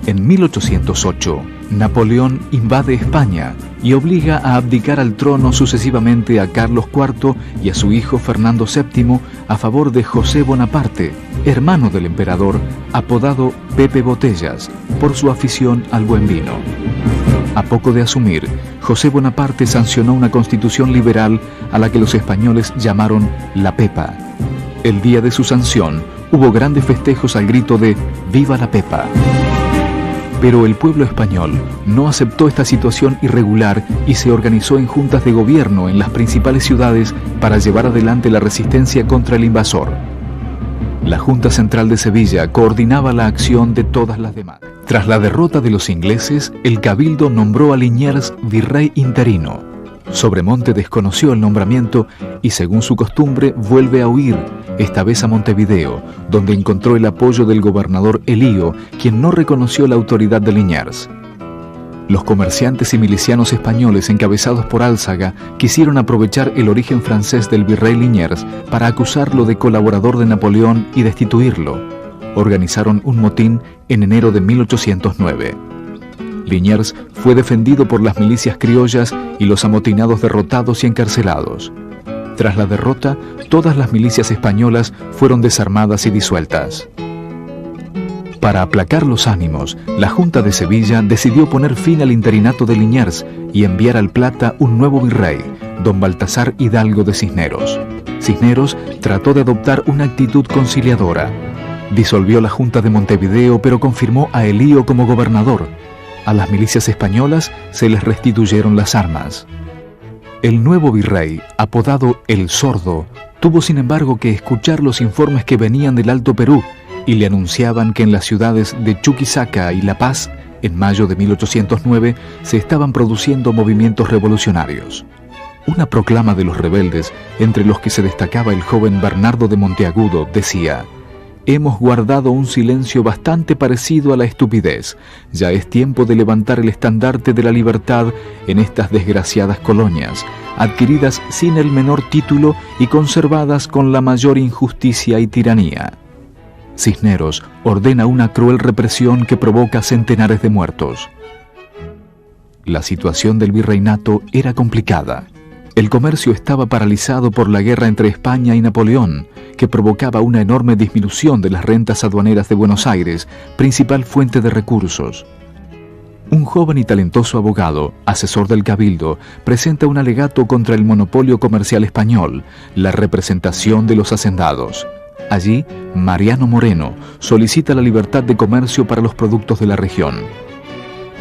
En 1808, Napoleón invade España y obliga a abdicar al trono sucesivamente a Carlos IV y a su hijo Fernando VII a favor de José Bonaparte, hermano del emperador, apodado Pepe Botellas, por su afición al buen vino. A poco de asumir, José Bonaparte sancionó una constitución liberal a la que los españoles llamaron la Pepa. El día de su sanción, hubo grandes festejos al grito de ¡Viva la Pepa! Pero el pueblo español no aceptó esta situación irregular y se organizó en juntas de gobierno en las principales ciudades para llevar adelante la resistencia contra el invasor. La Junta Central de Sevilla coordinaba la acción de todas las demás. Tras la derrota de los ingleses, el Cabildo nombró a Liniers virrey interino. Sobremonte desconoció el nombramiento y, según su costumbre, vuelve a huir, esta vez a Montevideo, donde encontró el apoyo del gobernador Elío, quien no reconoció la autoridad de Liniers. Los comerciantes y milicianos españoles encabezados por Álzaga quisieron aprovechar el origen francés del virrey Liniers para acusarlo de colaborador de Napoleón y destituirlo. Organizaron un motín en enero de 1809. Liniers fue defendido por las milicias criollas y los amotinados derrotados y encarcelados. Tras la derrota, todas las milicias españolas fueron desarmadas y disueltas. Para aplacar los ánimos, la Junta de Sevilla decidió poner fin al interinato de Liniers y enviar al Plata un nuevo virrey, don Baltasar Hidalgo de Cisneros. Cisneros trató de adoptar una actitud conciliadora. Disolvió la Junta de Montevideo, pero confirmó a Elío como gobernador. A las milicias españolas se les restituyeron las armas. El nuevo virrey, apodado El Sordo, tuvo sin embargo que escuchar los informes que venían del Alto Perú y le anunciaban que en las ciudades de Chuquisaca y La Paz, en mayo de 1809, se estaban produciendo movimientos revolucionarios. Una proclama de los rebeldes, entre los que se destacaba el joven Bernardo de Monteagudo, decía: «Hemos guardado un silencio bastante parecido a la estupidez. Ya es tiempo de levantar el estandarte de la libertad en estas desgraciadas colonias, adquiridas sin el menor título y conservadas con la mayor injusticia y tiranía». Cisneros ordena una cruel represión que provoca centenares de muertos. La situación del virreinato era complicada. El comercio estaba paralizado por la guerra entre España y Napoleón, que provocaba una enorme disminución de las rentas aduaneras de Buenos Aires, principal fuente de recursos. Un joven y talentoso abogado, asesor del Cabildo, presenta un alegato contra el monopolio comercial español, la representación de los hacendados. Allí, Mariano Moreno solicita la libertad de comercio para los productos de la región.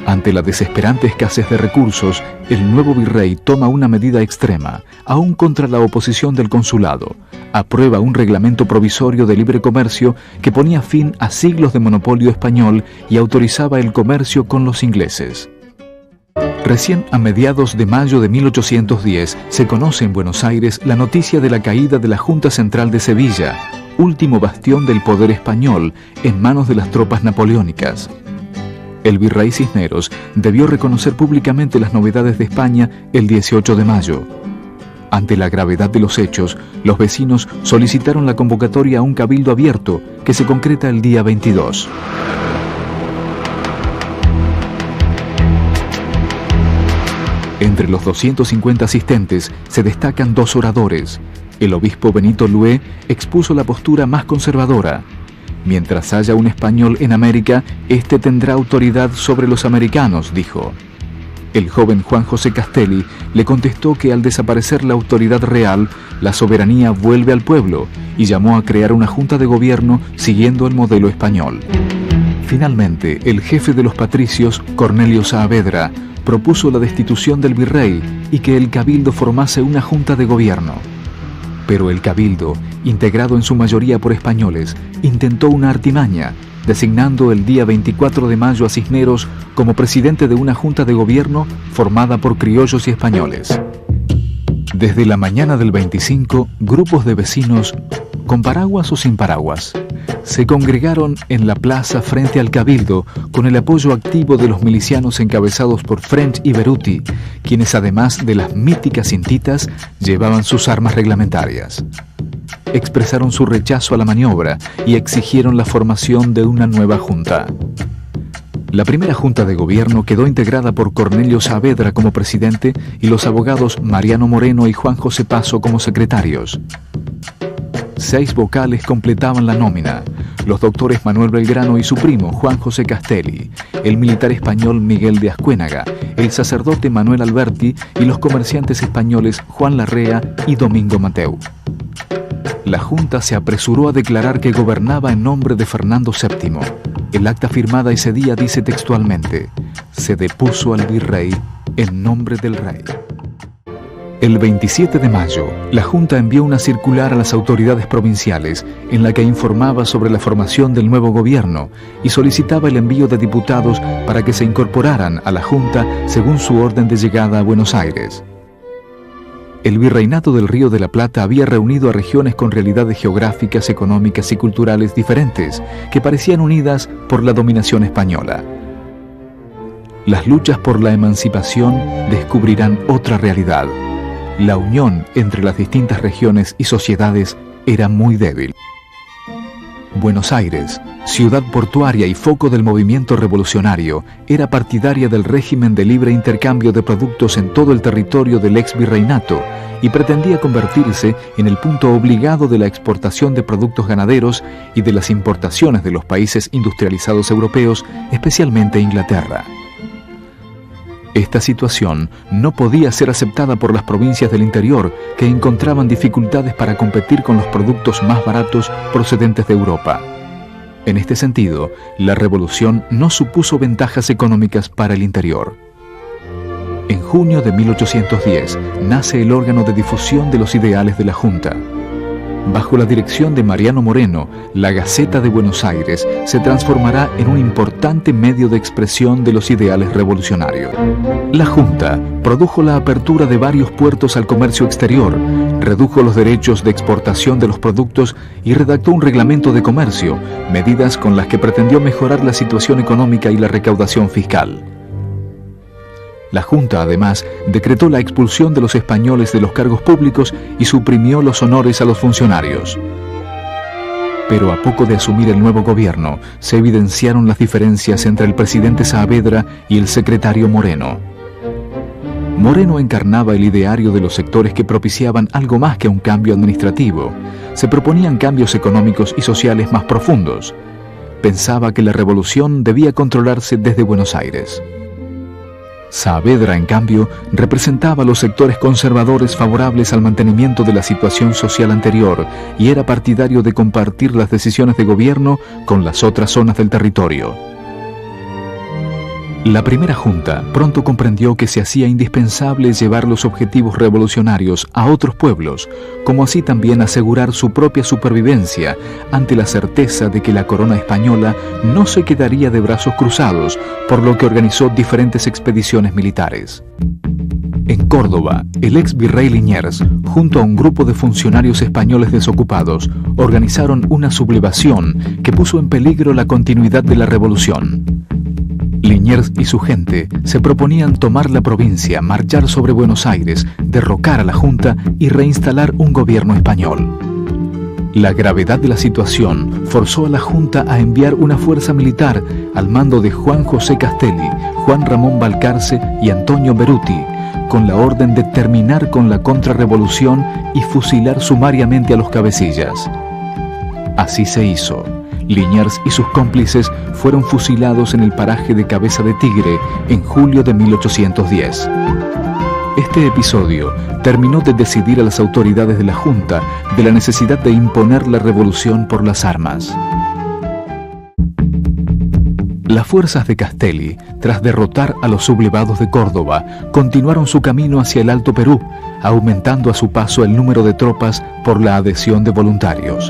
Ante la desesperante escasez de recursos, el nuevo virrey toma una medida extrema, aún contra la oposición del consulado. Aprueba un reglamento provisorio de libre comercio que ponía fin a siglos de monopolio español y autorizaba el comercio con los ingleses. Recién a mediados de mayo de 1810 se conoce en Buenos Aires la noticia de la caída de la Junta Central de Sevilla, último bastión del poder español en manos de las tropas napoleónicas. El virrey Cisneros debió reconocer públicamente las novedades de España el 18 de mayo. Ante la gravedad de los hechos, los vecinos solicitaron la convocatoria a un cabildo abierto que se concreta el día 22. Entre los 250 asistentes se destacan dos oradores. El obispo Benito Lué expuso la postura más conservadora. Mientras haya un español en América, éste tendrá autoridad sobre los americanos, dijo. El joven Juan José Castelli le contestó que al desaparecer la autoridad real, la soberanía vuelve al pueblo y llamó a crear una junta de gobierno siguiendo el modelo español. Finalmente, el jefe de los patricios, Cornelio Saavedra, propuso la destitución del virrey y que el cabildo formase una junta de gobierno. Pero el cabildo, integrado en su mayoría por españoles, intentó una artimaña, designando el día 24 de mayo a Cisneros como presidente de una junta de gobierno formada por criollos y españoles. Desde la mañana del 25, grupos de vecinos, con paraguas o sin paraguas, se congregaron en la plaza frente al cabildo con el apoyo activo de los milicianos encabezados por French y Beruti, quienes además de las míticas cintitas llevaban sus armas reglamentarias. Expresaron su rechazo a la maniobra y exigieron la formación de una nueva junta. La primera junta de gobierno quedó integrada por Cornelio Saavedra como presidente y los abogados Mariano Moreno y Juan José Paso como secretarios. 6 vocales completaban la nómina: los doctores Manuel Belgrano y su primo Juan José Castelli, el militar español Miguel de Ascuénaga, el sacerdote Manuel Alberti y los comerciantes españoles Juan Larrea y Domingo Mateu. La Junta se apresuró a declarar que gobernaba en nombre de Fernando VII. El acta firmada ese día dice textualmente: se depuso al virrey en nombre del rey. El 27 de mayo, la Junta envió una circular a las autoridades provinciales en la que informaba sobre la formación del nuevo gobierno y solicitaba el envío de diputados para que se incorporaran a la Junta según su orden de llegada a Buenos Aires. El Virreinato del Río de la Plata había reunido a regiones con realidades geográficas, económicas y culturales diferentes que parecían unidas por la dominación española. Las luchas por la emancipación descubrirán otra realidad. La unión entre las distintas regiones y sociedades era muy débil. Buenos Aires, ciudad portuaria y foco del movimiento revolucionario, era partidaria del régimen de libre intercambio de productos en todo el territorio del ex virreinato y pretendía convertirse en el punto obligado de la exportación de productos ganaderos y de las importaciones de los países industrializados europeos, especialmente Inglaterra. Esta situación no podía ser aceptada por las provincias del interior, que encontraban dificultades para competir con los productos más baratos procedentes de Europa. En este sentido, la revolución no supuso ventajas económicas para el interior. En junio de 1810 nace el órgano de difusión de los ideales de la Junta. Bajo la dirección de Mariano Moreno, la Gaceta de Buenos Aires se transformará en un importante medio de expresión de los ideales revolucionarios. La Junta produjo la apertura de varios puertos al comercio exterior, redujo los derechos de exportación de los productos y redactó un reglamento de comercio, medidas con las que pretendió mejorar la situación económica y la recaudación fiscal. La Junta, además, decretó la expulsión de los españoles de los cargos públicos y suprimió los honores a los funcionarios. Pero a poco de asumir el nuevo gobierno, se evidenciaron las diferencias entre el presidente Saavedra y el secretario Moreno. Moreno encarnaba el ideario de los sectores que propiciaban algo más que un cambio administrativo. Se proponían cambios económicos y sociales más profundos. Pensaba que la revolución debía controlarse desde Buenos Aires. Saavedra, en cambio, representaba a los sectores conservadores favorables al mantenimiento de la situación social anterior y era partidario de compartir las decisiones de gobierno con las otras zonas del territorio. La primera Junta pronto comprendió que se hacía indispensable llevar los objetivos revolucionarios a otros pueblos, como así también asegurar su propia supervivencia ante la certeza de que la corona española no se quedaría de brazos cruzados, por lo que organizó diferentes expediciones militares. En Córdoba, el ex virrey Liniers, junto a un grupo de funcionarios españoles desocupados, organizaron una sublevación que puso en peligro la continuidad de la revolución. Liniers y su gente se proponían tomar la provincia, marchar sobre Buenos Aires, derrocar a la Junta y reinstalar un gobierno español. La gravedad de la situación forzó a la Junta a enviar una fuerza militar al mando de Juan José Castelli, Juan Ramón Balcarce y Antonio Beruti, con la orden de terminar con la contrarrevolución y fusilar sumariamente a los cabecillas. Así se hizo. Liniers y sus cómplices fueron fusilados en el paraje de Cabeza de Tigre en julio de 1810. Este episodio terminó de decidir a las autoridades de la Junta de la necesidad de imponer la revolución por las armas. Las fuerzas de Castelli, tras derrotar a los sublevados de Córdoba, continuaron su camino hacia el Alto Perú, aumentando a su paso el número de tropas por la adhesión de voluntarios.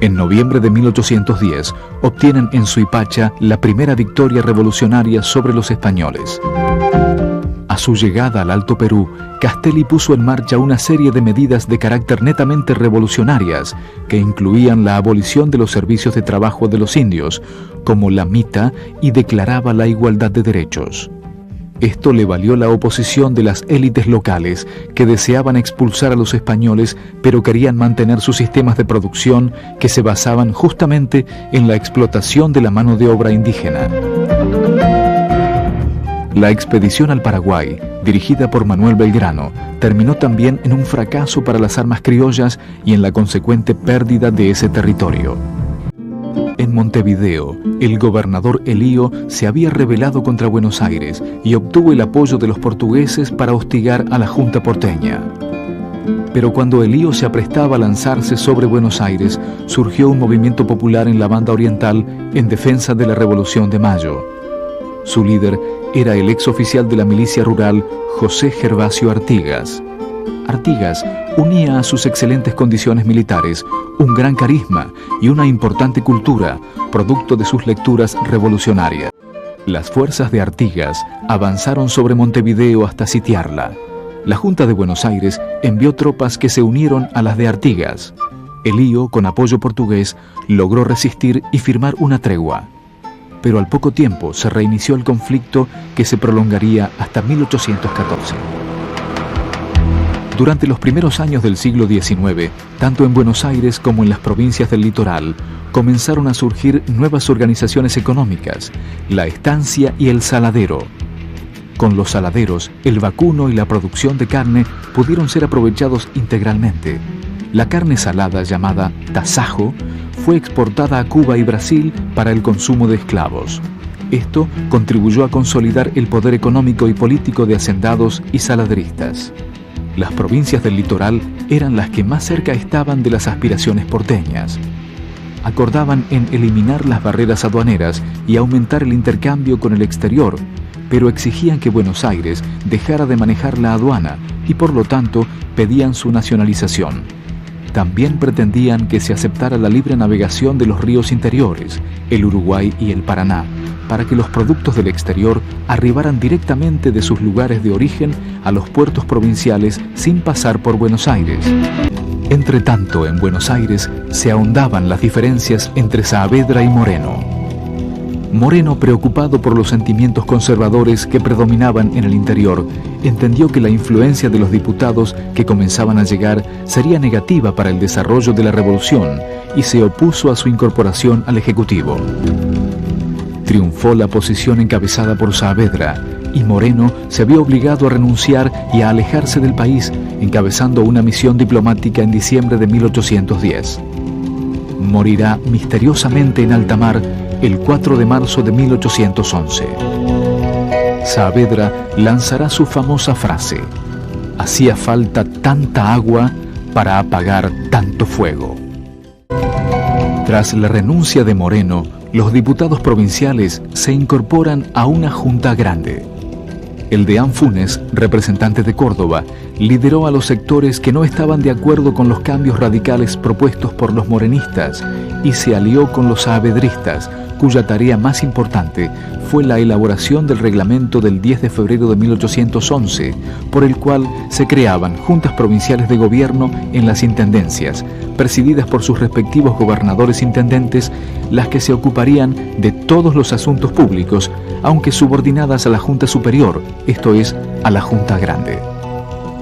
En noviembre de 1810, obtienen en Suipacha la primera victoria revolucionaria sobre los españoles. A su llegada al Alto Perú, Castelli puso en marcha una serie de medidas de carácter netamente revolucionarias que incluían la abolición de los servicios de trabajo de los indios, como la mita, y declaraba la igualdad de derechos. Esto le valió la oposición de las élites locales que deseaban expulsar a los españoles, pero querían mantener sus sistemas de producción que se basaban justamente en la explotación de la mano de obra indígena. La expedición al Paraguay, dirigida por Manuel Belgrano, terminó también en un fracaso para las armas criollas y en la consecuente pérdida de ese territorio. En Montevideo, el gobernador Elío se había rebelado contra Buenos Aires y obtuvo el apoyo de los portugueses para hostigar a la Junta porteña. Pero cuando Elío se aprestaba a lanzarse sobre Buenos Aires, surgió un movimiento popular en la banda oriental en defensa de la Revolución de Mayo. Su líder era el ex oficial de la milicia rural, José Gervasio Artigas. Artigas unía a sus excelentes condiciones militares un gran carisma y una importante cultura, producto de sus lecturas revolucionarias. Las fuerzas de Artigas avanzaron sobre Montevideo hasta sitiarla. La Junta de Buenos Aires envió tropas que se unieron a las de Artigas. Elío, con apoyo portugués, logró resistir y firmar una tregua. Pero al poco tiempo se reinició el conflicto que se prolongaría hasta 1814. Durante los primeros años del siglo XIX, tanto en Buenos Aires como en las provincias del litoral, comenzaron a surgir nuevas organizaciones económicas, la estancia y el saladero. Con los saladeros, el vacuno y la producción de carne pudieron ser aprovechados integralmente. La carne salada, llamada tasajo, fue exportada a Cuba y Brasil para el consumo de esclavos. Esto contribuyó a consolidar el poder económico y político de hacendados y saladeristas. Las provincias del litoral eran las que más cerca estaban de las aspiraciones porteñas. Acordaban en eliminar las barreras aduaneras y aumentar el intercambio con el exterior, pero exigían que Buenos Aires dejara de manejar la aduana y por lo tanto pedían su nacionalización. También pretendían que se aceptara la libre navegación de los ríos interiores, el Uruguay y el Paraná, para que los productos del exterior arribaran directamente de sus lugares de origen a los puertos provinciales sin pasar por Buenos Aires. Entretanto, en Buenos Aires se ahondaban las diferencias entre Saavedra y Moreno. Moreno, preocupado por los sentimientos conservadores que predominaban en el interior, entendió que la influencia de los diputados que comenzaban a llegar sería negativa para el desarrollo de la revolución y se opuso a su incorporación al Ejecutivo. Triunfó la posición encabezada por Saavedra y Moreno se vio obligado a renunciar y a alejarse del país, encabezando una misión diplomática en diciembre de 1810. Morirá misteriosamente en alta mar el 4 de marzo de 1811. Saavedra lanzará su famosa frase: «Hacía falta tanta agua para apagar tanto fuego». Tras la renuncia de Moreno, los diputados provinciales se incorporan a una junta grande. El deán Funes, representante de Córdoba, lideró a los sectores que no estaban de acuerdo con los cambios radicales propuestos por los morenistas y se alió con los saavedristas, cuya tarea más importante fue la elaboración del reglamento del 10 de febrero de 1811, por el cual se creaban juntas provinciales de gobierno en las intendencias, presididas por sus respectivos gobernadores intendentes, las que se ocuparían de todos los asuntos públicos, aunque subordinadas a la Junta Superior, esto es, a la Junta Grande.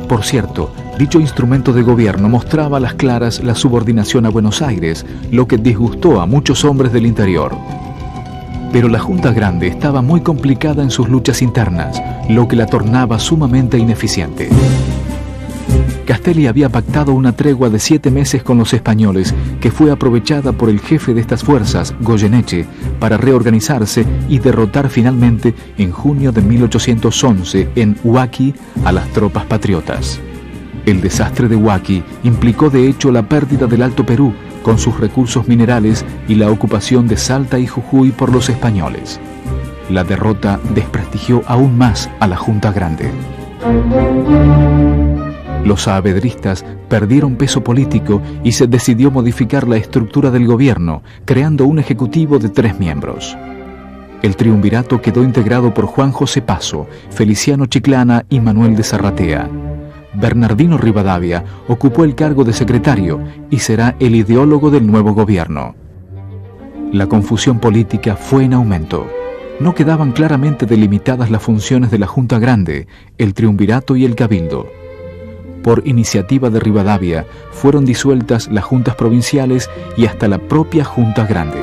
Por cierto, dicho instrumento de gobierno mostraba a las claras la subordinación a Buenos Aires, lo que disgustó a muchos hombres del interior. Pero la Junta Grande estaba muy complicada en sus luchas internas, lo que la tornaba sumamente ineficiente. Castelli había pactado una tregua de 7 meses con los españoles, que fue aprovechada por el jefe de estas fuerzas, Goyeneche, para reorganizarse y derrotar finalmente en junio de 1811 en Huaki a las tropas patriotas. El desastre de Huaki implicó de hecho la pérdida del Alto Perú, con sus recursos minerales y la ocupación de Salta y Jujuy por los españoles. La derrota desprestigió aún más a la Junta Grande. Los saavedristas perdieron peso político y se decidió modificar la estructura del gobierno, creando un ejecutivo de 3 miembros. El triunvirato quedó integrado por Juan José Paso, Feliciano Chiclana y Manuel de Zarratea. Bernardino Rivadavia ocupó el cargo de secretario y será el ideólogo del nuevo gobierno. La confusión política fue en aumento. No quedaban claramente delimitadas las funciones de la Junta Grande, el triunvirato y el cabildo. Por iniciativa de Rivadavia, fueron disueltas las juntas provinciales y hasta la propia Junta Grande.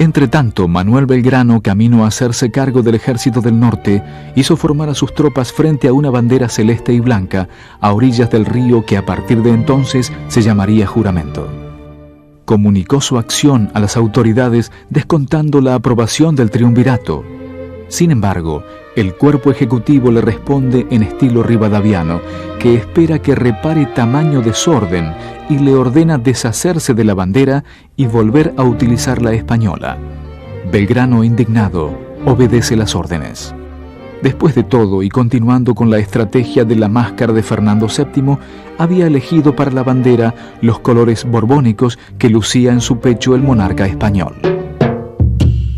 Entretanto, Manuel Belgrano, camino a hacerse cargo del Ejército del Norte, hizo formar a sus tropas frente a una bandera celeste y blanca a orillas del río que a partir de entonces se llamaría Juramento. Comunicó su acción a las autoridades descontando la aprobación del triunvirato. Sin embargo, el cuerpo ejecutivo le responde en estilo rivadaviano, que espera que repare tamaño desorden y le ordena deshacerse de la bandera y volver a utilizar la española. Belgrano, indignado, obedece las órdenes. Después de todo, y continuando con la estrategia de la máscara de Fernando VII, había elegido para la bandera los colores borbónicos que lucía en su pecho el monarca español.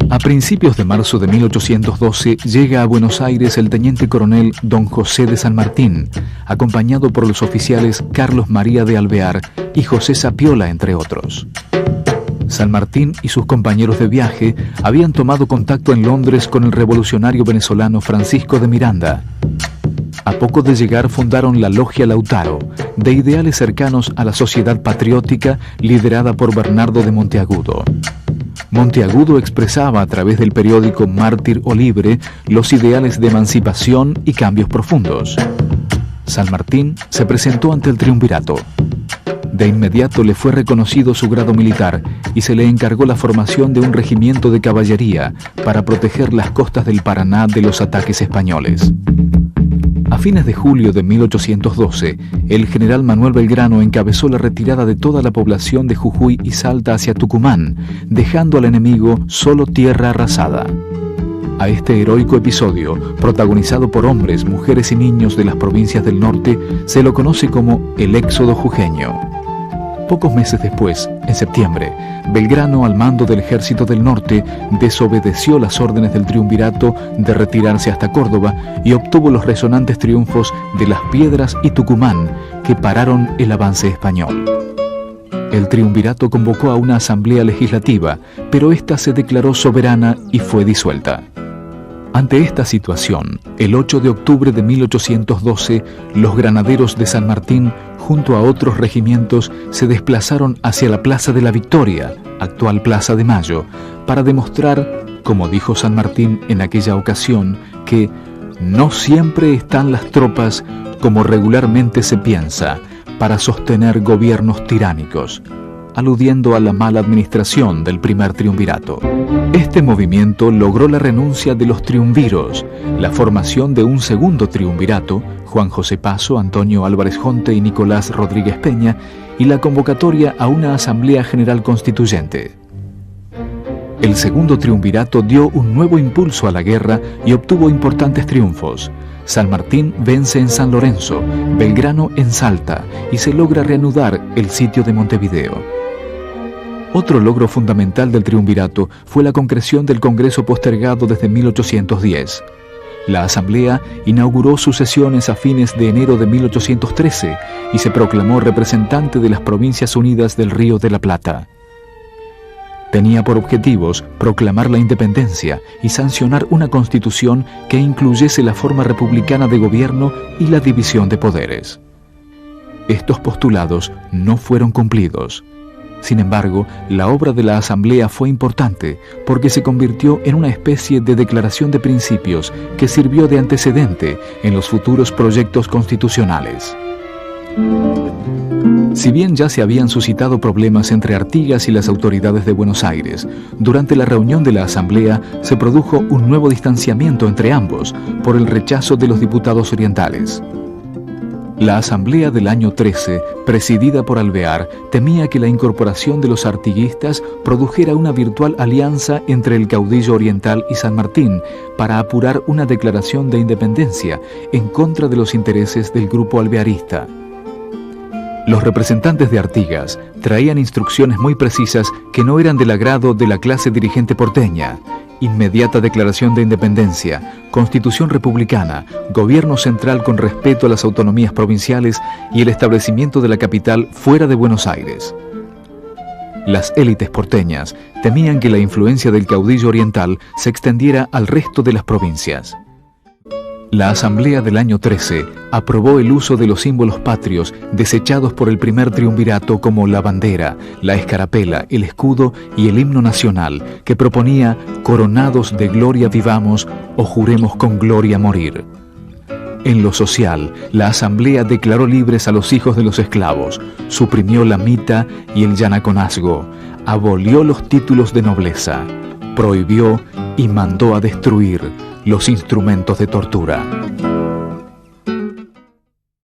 A principios de marzo de 1812 llega a Buenos Aires el teniente coronel don José de San Martín, acompañado por los oficiales Carlos María de Alvear y José Sapiola, entre otros. San Martín y sus compañeros de viaje habían tomado contacto en Londres con el revolucionario venezolano Francisco de Miranda. A poco de llegar fundaron la Logia Lautaro, de ideales cercanos a la Sociedad Patriótica liderada por Bernardo de Monteagudo. Monteagudo expresaba a través del periódico Mártir o Libre los ideales de emancipación y cambios profundos. San Martín se presentó ante el triunvirato. De inmediato le fue reconocido su grado militar y se le encargó la formación de un regimiento de caballería para proteger las costas del Paraná de los ataques españoles. A fines de julio de 1812, el general Manuel Belgrano encabezó la retirada de toda la población de Jujuy y Salta hacia Tucumán, dejando al enemigo solo tierra arrasada. A este heroico episodio, protagonizado por hombres, mujeres y niños de las provincias del norte, se lo conoce como el Éxodo Jujeño. Pocos meses después, en septiembre, Belgrano, al mando del Ejército del Norte, desobedeció las órdenes del triunvirato de retirarse hasta Córdoba y obtuvo los resonantes triunfos de Las Piedras y Tucumán, que pararon el avance español. El triunvirato convocó a una asamblea legislativa, pero ésta se declaró soberana y fue disuelta. Ante esta situación, el 8 de octubre de 1812, los granaderos de San Martín, junto a otros regimientos, se desplazaron hacia la Plaza de la Victoria, actual Plaza de Mayo, para demostrar, como dijo San Martín en aquella ocasión, que no siempre están las tropas como regularmente se piensa para sostener gobiernos tiránicos, aludiendo a la mala administración del primer triunvirato. Este movimiento logró la renuncia de los triunviros, la formación de un segundo triunvirato, Juan José Paso, Antonio Álvarez Jonte y Nicolás Rodríguez Peña, y la convocatoria a una Asamblea General Constituyente. El segundo triunvirato dio un nuevo impulso a la guerra y obtuvo importantes triunfos. San Martín vence en San Lorenzo, Belgrano en Salta, y se logra reanudar el sitio de Montevideo. Otro logro fundamental del triunvirato fue la concreción del Congreso postergado desde 1810. La Asamblea inauguró sus sesiones a fines de enero de 1813 y se proclamó representante de las Provincias Unidas del Río de la Plata. Tenía por objetivos proclamar la independencia y sancionar una constitución que incluyese la forma republicana de gobierno y la división de poderes. Estos postulados no fueron cumplidos. Sin embargo, la obra de la Asamblea fue importante porque se convirtió en una especie de declaración de principios que sirvió de antecedente en los futuros proyectos constitucionales. Si bien ya se habían suscitado problemas entre Artigas y las autoridades de Buenos Aires, durante la reunión de la Asamblea se produjo un nuevo distanciamiento entre ambos por el rechazo de los diputados orientales. La Asamblea del año 13, presidida por Alvear, temía que la incorporación de los artiguistas produjera una virtual alianza entre el caudillo oriental y San Martín para apurar una declaración de independencia en contra de los intereses del grupo alvearista. Los representantes de Artigas traían instrucciones muy precisas que no eran del agrado de la clase dirigente porteña: inmediata declaración de independencia, constitución republicana, gobierno central con respeto a las autonomías provinciales y el establecimiento de la capital fuera de Buenos Aires. Las élites porteñas temían que la influencia del caudillo oriental se extendiera al resto de las provincias. La Asamblea del año 13 aprobó el uso de los símbolos patrios desechados por el primer triunvirato como la bandera, la escarapela, el escudo y el himno nacional, que proponía coronados de gloria vivamos o juremos con gloria morir. En lo social, la Asamblea declaró libres a los hijos de los esclavos, suprimió la mita y el yanaconazgo, abolió los títulos de nobleza, prohibió y mandó a destruir los instrumentos de tortura.